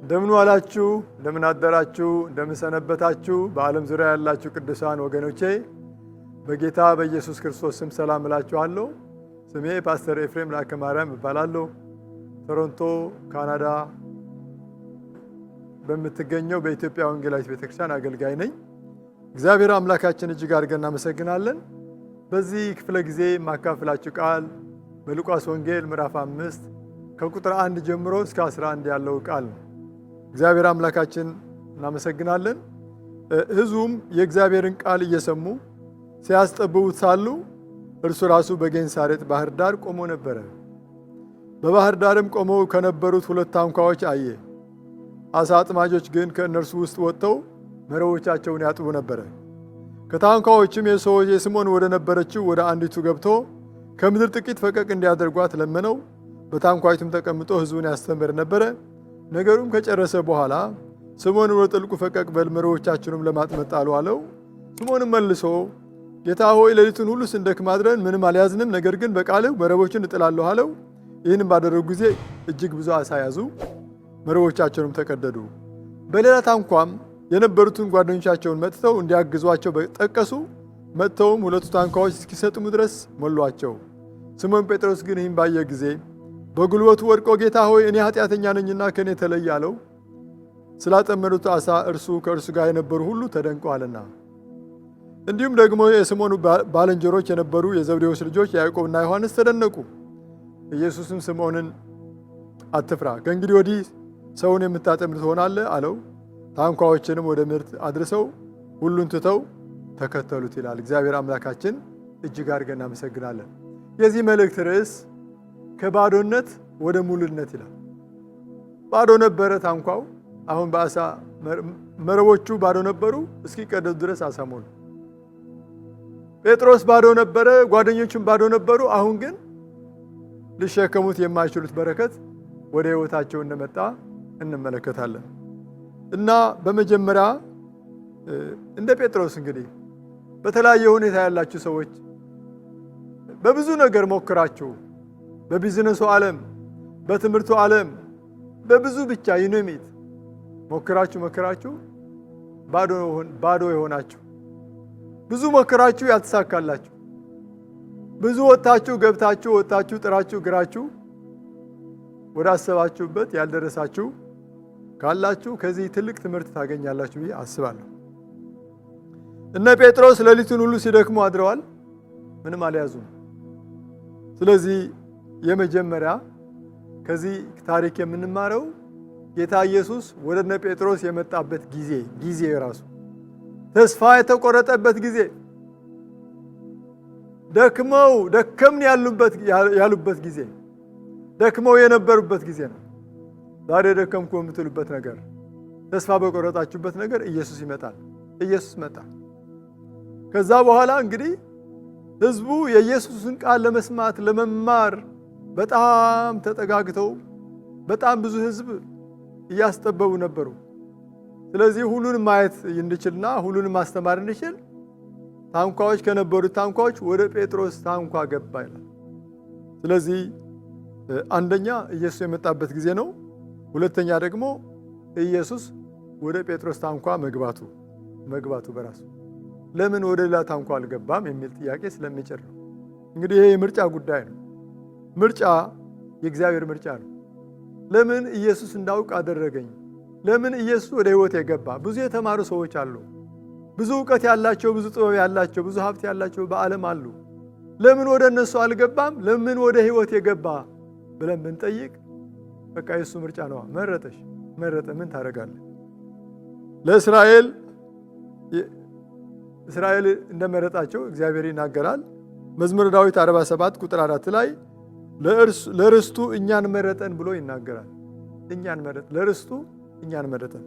እንደምን ዋላችሁ፣ እንደምን አደራችሁ፣ እንደምን ሰነበታችሁ። በዓለም ዙሪያ ያላችሁ ቅዱሳን ወገኖቼ በጌታ በኢየሱስ ክርስቶስ ስም ሰላም እላችኋለሁ። ስሜ ፓስተር ኤፍሬም ላከ ማርያም እባላለሁ። ቶሮንቶ ካናዳ በምትገኘው በኢትዮጵያ ወንጌላዊት ቤተክርስቲያን አገልጋይ ነኝ። እግዚአብሔር አምላካችን እጅግ አድርገን እናመሰግናለን። በዚህ ክፍለ ጊዜ የማካፍላችሁ ቃል በሉቃስ ወንጌል ምዕራፍ 5 ከቁጥር 1 ጀምሮ እስከ 11 ያለው ቃል ነው። እግዚአብሔር አምላካችን እናመሰግናለን። ሕዝቡም የእግዚአብሔርን ቃል እየሰሙ ሲያስጠብቡት ሳሉ እርሱ ራሱ በጌንሳሬጥ ባህር ዳር ቆሞ ነበረ። በባህር ዳርም ቆመው ከነበሩት 2 ታንኳዎች አየ። አሳ አጥማጆች ግን ከእነርሱ ውስጥ ወጥተው መረቦቻቸውን ያጥቡ ነበረ። ከታንኳዎችም የሰዎች የስምዖን ወደ ነበረችው ወደ አንዲቱ ገብቶ ከምድር ጥቂት ፈቀቅ እንዲያደርጓት ለመነው። በታንኳይቱም ተቀምጦ ሕዝቡን ያስተምር ነበረ። ነገሩም ከጨረሰ በኋላ ስምዖን ወደ ጥልቁ ፈቀቅ በል፣ መረቦቻችንም ለማጥመድ ጣሉ አለው። ስምዖንም መልሶ ጌታ ሆይ ሌሊቱን ሁሉ ስንደክም አድረን ምንም አልያዝንም፣ ነገር ግን በቃልህ መረቦችን እጥላለሁ አለው። ይህንም ባደረጉ ጊዜ እጅግ ብዙ ዓሣ ያዙ፣ መረቦቻቸውንም ተቀደዱ። በሌላ ታንኳም የነበሩትን ጓደኞቻቸውን መጥተው እንዲያግዟቸው ጠቀሱ። መጥተውም 2 ታንኳዎች እስኪሰጥሙ ድረስ ሞሏቸው። ስምዖን ጴጥሮስ ግን ይህን ባየ ጊዜ በጉልበቱ ወድቆ ጌታ ሆይ እኔ ኃጢአተኛ ነኝና ከእኔ ተለይ አለው። ስላጠመዱት ዓሣ እርሱ ከእርሱ ጋር የነበሩ ሁሉ ተደንቀዋልና። እንዲሁም ደግሞ የስምዖን ባልንጀሮች የነበሩ የዘብዴዎስ ልጆች ያዕቆብና ዮሐንስ ተደነቁ። ኢየሱስም ስምዖንን አትፍራ፣ ከእንግዲህ ወዲህ ሰውን የምታጠምድ ትሆናለህ አለው። ታንኳዎችንም ወደ ምርት አድርሰው ሁሉን ትተው ተከተሉት ይላል። እግዚአብሔር አምላካችን እጅግ አድርገን እናመሰግናለን። የዚህ መልእክት ርዕስ ከባዶነት ወደ ሙሉነት ይላል። ባዶ ነበረ ታንኳው። አሁን በዓሣ መረቦቹ ባዶ ነበሩ፣ እስኪቀደዱ ድረስ ዓሣ ሞሉ። ጴጥሮስ ባዶ ነበረ፣ ጓደኞቹም ባዶ ነበሩ። አሁን ግን ሊሸከሙት የማይችሉት በረከት ወደ ሕይወታቸው እንደመጣ እንመለከታለን። እና በመጀመሪያ እንደ ጴጥሮስ እንግዲህ በተለያየ ሁኔታ ያላችሁ ሰዎች በብዙ ነገር ሞክራችሁ፣ በቢዝነሱ ዓለም፣ በትምህርቱ ዓለም፣ በብዙ ብቻ ይኑሚት ሞክራችሁ ባዶ የሆናችሁ፣ ብዙ ሞክራችሁ ያልተሳካላችሁ፣ ብዙ ወጥታችሁ ገብታችሁ ወጥታችሁ ጥራችሁ ግራችሁ ወደ አሰባችሁበት ያልደረሳችሁ ካላችሁ ከዚህ ትልቅ ትምህርት ታገኛላችሁ ብዬ አስባለሁ። እነ ጴጥሮስ ሌሊቱን ሁሉ ሲደክሙ አድረዋል፣ ምንም አልያዙም። ስለዚህ የመጀመሪያ ከዚህ ታሪክ የምንማረው ጌታ ኢየሱስ ወደ እነ ጴጥሮስ የመጣበት ጊዜ ራሱ ተስፋ የተቆረጠበት ጊዜ፣ ደከምን ያሉበት ጊዜ፣ ደክመው የነበሩበት ጊዜ ነው። ዛሬ ደከምኩ የምትሉበት ነገር፣ ተስፋ በቆረጣችሁበት ነገር ኢየሱስ ይመጣል። ኢየሱስ መጣ። ከዛ በኋላ እንግዲህ ሕዝቡ የኢየሱስን ቃል ለመስማት ለመማር በጣም ተጠጋግተው በጣም ብዙ ሕዝብ እያስጠበቡ ነበሩ። ስለዚህ ሁሉንም ማየት እንድችልና ሁሉንም ማስተማር እንድችል ታንኳዎች ከነበሩት ታንኳዎች ወደ ጴጥሮስ ታንኳ ገባ ይላል። ስለዚህ አንደኛ ኢየሱስ የመጣበት ጊዜ ነው። ሁለተኛ ደግሞ ኢየሱስ ወደ ጴጥሮስ ታንኳ መግባቱ በራሱ ለምን ወደ ሌላ ታንኳ አልገባም የሚል ጥያቄ ስለሚጭር ነው። እንግዲህ ይሄ የምርጫ ጉዳይ ነው። ምርጫ የእግዚአብሔር ምርጫ ነው። ለምን ኢየሱስ እንዳውቅ አደረገኝ? ለምን ኢየሱስ ወደ ሕይወት የገባ? ብዙ የተማሩ ሰዎች አሉ፣ ብዙ እውቀት ያላቸው፣ ብዙ ጥበብ ያላቸው፣ ብዙ ሀብት ያላቸው በዓለም አሉ። ለምን ወደ እነሱ አልገባም? ለምን ወደ ሕይወት የገባ ብለን ብንጠይቅ በቃ የሱ ምርጫ ነው። መረጠ። ምን ታደርጋለህ? እስራኤል እንደመረጣቸው እግዚአብሔር ይናገራል። መዝሙረ ዳዊት 47 ቁጥር 4 ላይ ለርስቱ እኛን መረጠን ብሎ ይናገራል። ለርስቱ እኛን መረጠን።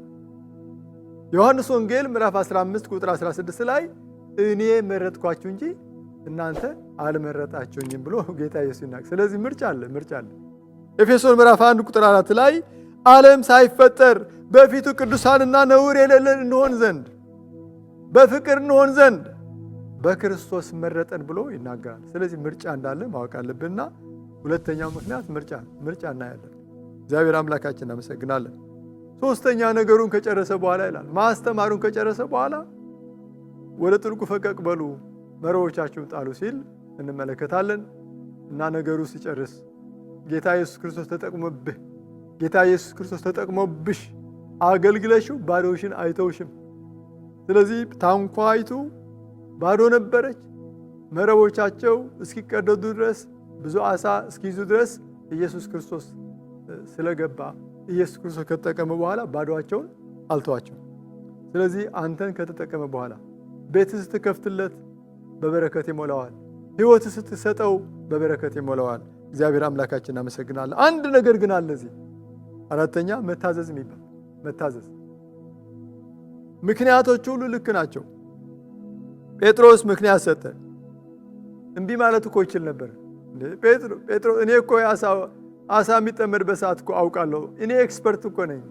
ዮሐንስ ወንጌል ምዕራፍ 15 ቁጥር 16 ላይ እኔ መረጥኳችሁ እንጂ እናንተ አልመረጣችሁኝም ብሎ ጌታ ኢየሱስ ይናገራል። ስለዚህ ምርጫ አለ። ኤፌሶን ምዕራፍ 1 ቁጥር 4 ላይ ዓለም ሳይፈጠር በፊቱ ቅዱሳንና ነውር የሌለን እንሆን ዘንድ በፍቅር እንሆን ዘንድ በክርስቶስ መረጠን ብሎ ይናገራል። ስለዚህ ምርጫ እንዳለ ማወቅ። ሁለተኛው ምክንያት ምርጫ እናያለን። እግዚአብሔር አምላካችን እናመሰግናለን። ሶስተኛ ነገሩን ከጨረሰ በኋላ ይላል ማስተማሩን ከጨረሰ በኋላ ወደ ጥልቁ ፈቀቅ በሉ መረቦቻችሁን ጣሉ ሲል እንመለከታለን። እና ነገሩ ሲጨርስ ጌታ ኢየሱስ ክርስቶስ ተጠቅሞብህ ጌታ ኢየሱስ ክርስቶስ ተጠቅሞብሽ አገልግለሽው ባዶሽን አይተውሽም። ስለዚህ ታንኳይቱ ባዶ ነበረች። መረቦቻቸው እስኪቀደዱ ድረስ ብዙ ዓሣ እስኪይዙ ድረስ ኢየሱስ ክርስቶስ ስለገባ ኢየሱስ ክርስቶስ ከተጠቀመ በኋላ ባዶአቸውን አልተዋቸው። ስለዚህ አንተን ከተጠቀመ በኋላ ቤት ስትከፍትለት በበረከት ይሞላዋል። ሕይወት ስትሰጠው በበረከት ይሞላዋል። እግዚአብሔር አምላካችን እናመሰግናለን። አንድ ነገር ግን አለ እዚህ አራተኛ መታዘዝ የሚባል መታዘዝ። ምክንያቶቹ ሁሉ ልክ ናቸው። ጴጥሮስ ምክንያት ሰጠ። እምቢ ማለት እኮ ይችል ነበር። ጴጥሮስ እኔ እኮ ዓሣ የሚጠመድበት ሰዓት እኮ አውቃለሁ፣ እኔ ኤክስፐርት እኮ ነኝ።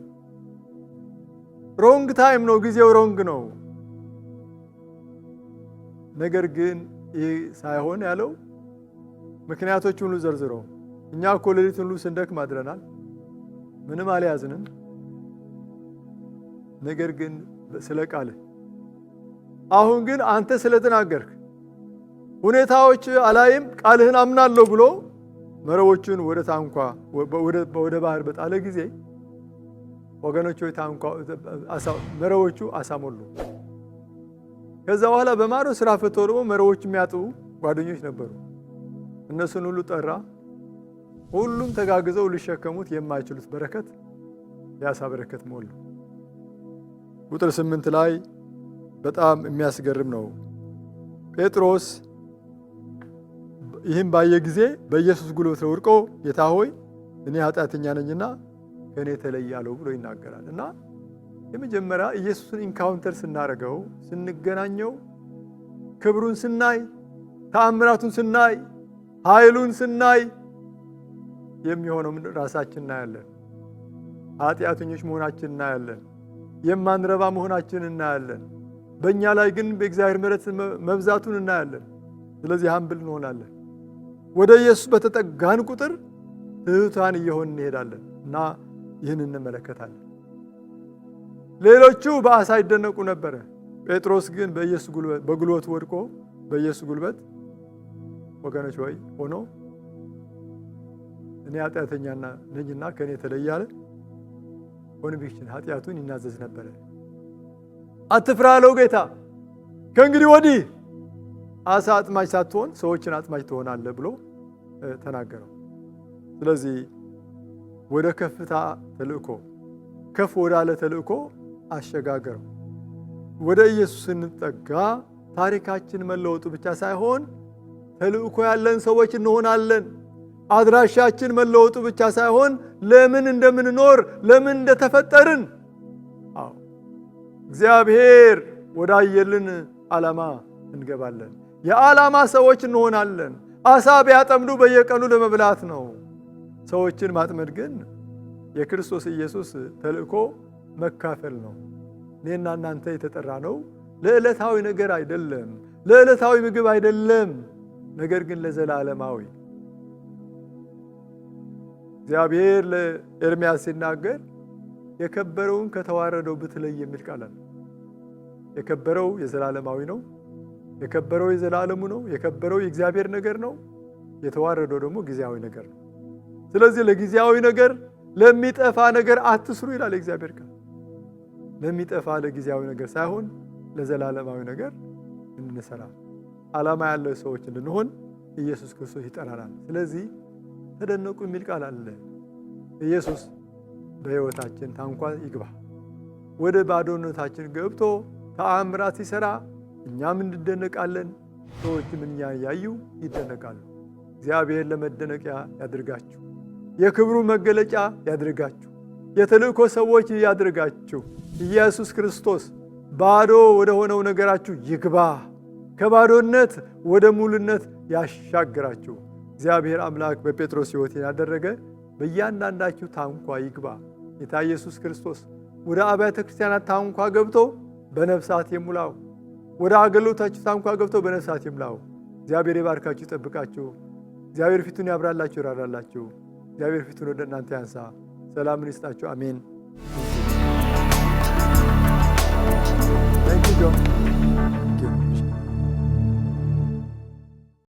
ሮንግ ታይም ነው፣ ጊዜው ሮንግ ነው። ነገር ግን ይህ ሳይሆን ያለው ምክንያቶች ሁሉ ዘርዝሮ እኛ እኮ ሌሊት ሁሉ ስንደክም አድረናል፣ ምንም አልያዝንም። ነገር ግን ስለ ቃልህ አሁን ግን አንተ ስለተናገርክ ሁኔታዎች አላይም ቃልህን አምናለሁ ብሎ መረቦቹን ወደ ታንኳ ወደ ባህር በጣለ ጊዜ ወገኖች መረቦቹ ዓሣ ሞሉ። ከዛ በኋላ በማዶ ስራ ፈተው ደግሞ መረቦች የሚያጥቡ ጓደኞች ነበሩ። እነሱን ሁሉ ጠራ። ሁሉም ተጋግዘው ሊሸከሙት የማይችሉት በረከት የዓሣ በረከት ሞሉ። ቁጥር 8 ላይ በጣም የሚያስገርም ነው። ጴጥሮስ ይህም ባየ ጊዜ በኢየሱስ ጉልበት ላይ ወድቆ ጌታ ሆይ እኔ ኃጢአተኛ ነኝና ከእኔ ተለይ አለው ብሎ ይናገራል። እና የመጀመሪያ ኢየሱስን ኢንካውንተር ስናደርገው ስንገናኘው ክብሩን ስናይ ተአምራቱን ስናይ ኃይሉን ስናይ የሚሆነው ራሳችን እናያለን። ኃጢአተኞች መሆናችን እናያለን። የማንረባ መሆናችን እናያለን። በእኛ ላይ ግን በእግዚአብሔር ምሕረት መብዛቱን እናያለን። ስለዚህ ሀምብል እንሆናለን። ወደ ኢየሱስ በተጠጋን ቁጥር ትሑታን እየሆንን እንሄዳለን እና ይህን እንመለከታለን። ሌሎቹ በዓሣ ይደነቁ ነበረ። ጴጥሮስ ግን በኢየሱስ በጉልበቱ ወድቆ በኢየሱስ ጉልበት ወገኖች ወይ ሆኖ እኔ ኃጢአተኛ ነኝና ከእኔ ተለይ አለ። ኮንቪክሽን ኃጢአቱን ይናዘዝ ነበረ። አትፍራ አለው ጌታ። ከእንግዲህ ወዲህ ዓሣ አጥማጅ ሳትሆን ሰዎችን አጥማጅ ትሆናለህ ብሎ ተናገረው። ስለዚህ ወደ ከፍታ ተልእኮ ከፍ ወዳለ ተልእኮ አሸጋገረው። ወደ ኢየሱስ ስንጠጋ ታሪካችን መለወጡ ብቻ ሳይሆን ተልእኮ ያለን ሰዎች እንሆናለን። አድራሻችን መለወጡ ብቻ ሳይሆን ለምን እንደምንኖር ለምን እንደተፈጠርን እግዚአብሔር ወዳየልን ዓላማ እንገባለን። የዓላማ ሰዎች እንሆናለን። ዓሣ ቢያጠምዱ በየቀኑ ለመብላት ነው። ሰዎችን ማጥመድ ግን የክርስቶስ ኢየሱስ ተልእኮ መካፈል ነው። እኔና እናንተ የተጠራ ነው ለዕለታዊ ነገር አይደለም፣ ለዕለታዊ ምግብ አይደለም፣ ነገር ግን ለዘላለማዊ። እግዚአብሔር ለኤርምያስ ሲናገር የከበረውን ከተዋረደው ብትለይ የሚል ቃል አለ። የከበረው የዘላለማዊ ነው። የከበረው የዘላለሙ ነው። የከበረው የእግዚአብሔር ነገር ነው። የተዋረደው ደግሞ ጊዜያዊ ነገር ነው። ስለዚህ ለጊዜያዊ ነገር ለሚጠፋ ነገር አትስሩ ይላል የእግዚአብሔር ቃል። ለሚጠፋ ለጊዜያዊ ነገር ሳይሆን ለዘላለማዊ ነገር እንሰራ። ዓላማ ያለው ሰዎች እንድንሆን ኢየሱስ ክርስቶስ ይጠራናል። ስለዚህ ተደነቁ የሚል ቃል አለ። ኢየሱስ በሕይወታችን ታንኳ ይግባ። ወደ ባዶነታችን ገብቶ ተአምራት ሲሰራ እኛም እንደነቃለን፣ ሰዎችም እኛ ያዩ ይደነቃሉ። እግዚአብሔር ለመደነቂያ ያድርጋችሁ። የክብሩ መገለጫ ያድርጋችሁ። የተልእኮ ሰዎች ያድርጋችሁ። ኢየሱስ ክርስቶስ ባዶ ወደ ሆነው ነገራችሁ ይግባ። ከባዶነት ወደ ሙሉነት ያሻግራችሁ። እግዚአብሔር አምላክ በጴጥሮስ ሕይወት ያደረገ በእያንዳንዳችሁ ታንኳ ይግባ። ጌታ ኢየሱስ ክርስቶስ ወደ አብያተ ክርስቲያናት ታንኳ ገብቶ በነፍሳት ይሙላው። ወደ አገልግሎታችሁ ታንኳ ገብቶ በነፍሳት ይሙላው። እግዚአብሔር ይባርካችሁ፣ ይጠብቃችሁ። እግዚአብሔር ፊቱን ያብራላችሁ፣ ይራራላችሁ። እግዚአብሔር ፊቱን ወደ እናንተ ያንሳ። ሰላምን ይስጣችሁ። አሜን።